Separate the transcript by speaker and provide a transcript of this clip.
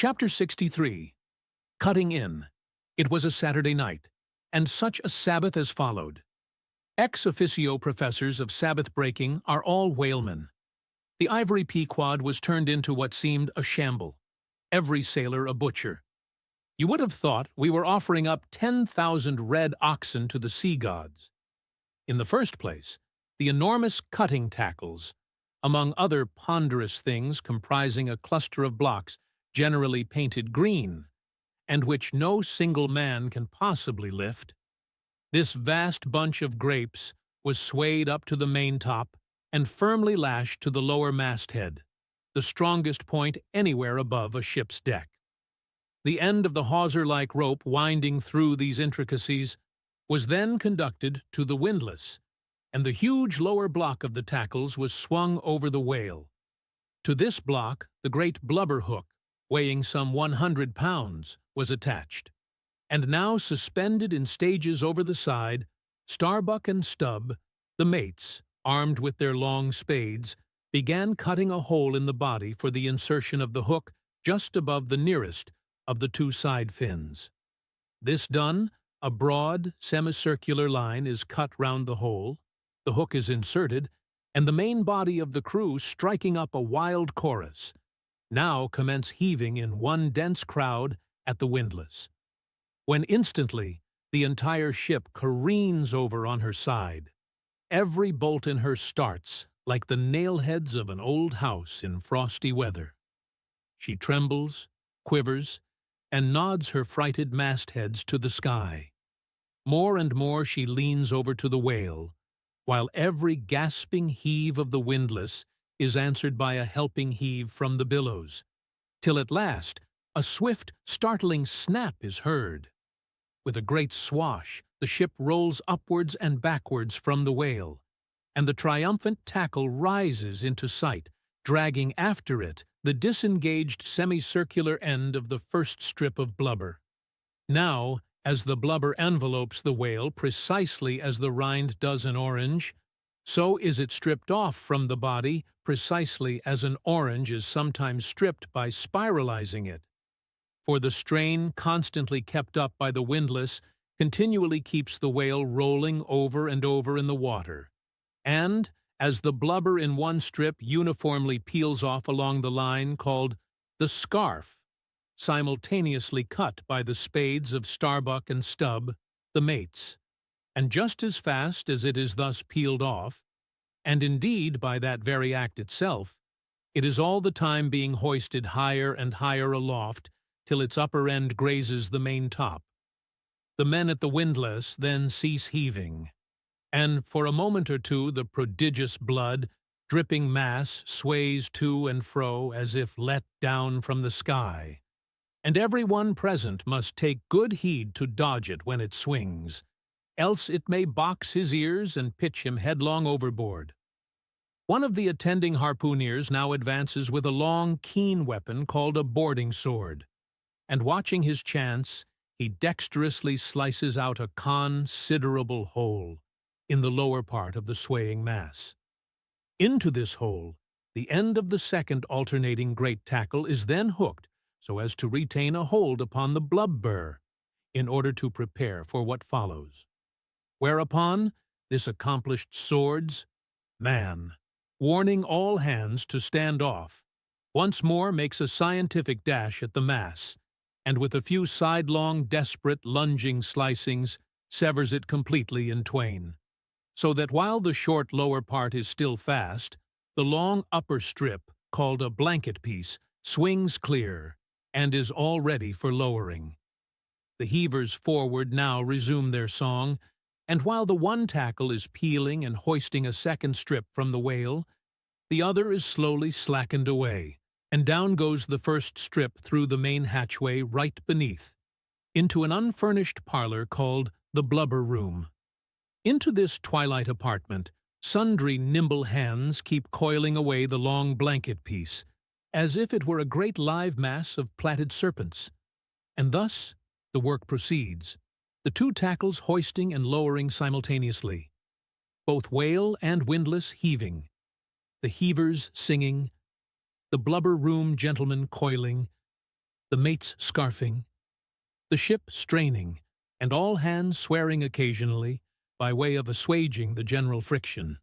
Speaker 1: Chapter 63. Cutting in. It was a Saturday night, and such a Sabbath as followed. Ex officio professors of Sabbath breaking are all whalemen. The ivory Pequod was turned into what seemed a shamble, every sailor a butcher. You would have thought we were offering up 10,000 red oxen to the sea gods. In the first place, the enormous cutting tackles, among other ponderous things comprising a cluster of blocks generally painted green, and which no single man can possibly lift. This vast bunch of grapes was swayed up to the maintop and firmly lashed to the lower masthead, the strongest point anywhere above a ship's deck. The end of the hawser-like rope winding through these intricacies was then conducted to the windlass, and the huge lower block of the tackles was swung over the whale. To this block the great blubber hook, weighing some 100 pounds, was attached, and now suspended in stages over the side, Starbuck and Stubb, the mates, armed with their long spades, began cutting a hole in the body for the insertion of the hook just above the nearest of the two side fins. This done, a broad, semicircular line is cut round the hole, the hook is inserted, and the main body of the crew, striking up a wild chorus, now commence heaving in one dense crowd at the windlass, when instantly the entire ship careens over on her side. Every bolt in her starts like the nail-heads of an old house in frosty weather. She trembles, quivers, and nods her frighted mastheads to the sky. More and more she leans over to the whale, while every gasping heave of the windlass is answered by a helping heave from the billows, till at last a swift, startling snap is heard. With a great swash, the ship rolls upwards and backwards from the whale, and the triumphant tackle rises into sight, dragging after it the disengaged semicircular end of the first strip of blubber. Now, as the blubber envelopes the whale precisely as the rind does an orange, so is it stripped off from the body precisely as an orange is sometimes stripped by spiralizing it. For the strain constantly kept up by the windlass continually keeps the whale rolling over and over in the water, and, as the blubber in one strip uniformly peels off along the line called the scarf, simultaneously cut by the spades of Starbuck and Stubb, the mates, and just as fast as it is thus peeled off, and indeed by that very act itself, it is all the time being hoisted higher and higher aloft till its upper end grazes the main top. The men at the windlass then cease heaving, and for a moment or two the prodigious blood, dripping mass sways to and fro as if let down from the sky, and every one present must take good heed to dodge it when it swings, else it may box his ears and pitch him headlong overboard. One of the attending harpooneers now advances with a long, keen weapon called a boarding sword, and watching his chance, he dexterously slices out a considerable hole in the lower part of the swaying mass. Into this hole, the end of the second alternating great tackle is then hooked so as to retain a hold upon the blubber, in order to prepare for what follows. Whereupon, this accomplished swords, man, warning all hands to stand off, once more makes a scientific dash at the mass, and with a few sidelong, desperate, lunging slicings, severs it completely in twain, so that while the short lower part is still fast, the long upper strip, called a blanket piece, swings clear, and is all ready for lowering. The heavers forward now resume their song, and while the one tackle is peeling and hoisting a second strip from the whale, the other is slowly slackened away, and down goes the first strip through the main hatchway right beneath, into an unfurnished parlor called the blubber room. Into this twilight apartment, sundry nimble hands keep coiling away the long blanket piece, as if it were a great live mass of plaited serpents, and thus the work proceeds, the two tackles hoisting and lowering simultaneously, both whale and windlass heaving, the heavers singing, the blubber room gentlemen coiling, the mates scarfing, the ship straining, and all hands swearing occasionally by way of assuaging the general friction.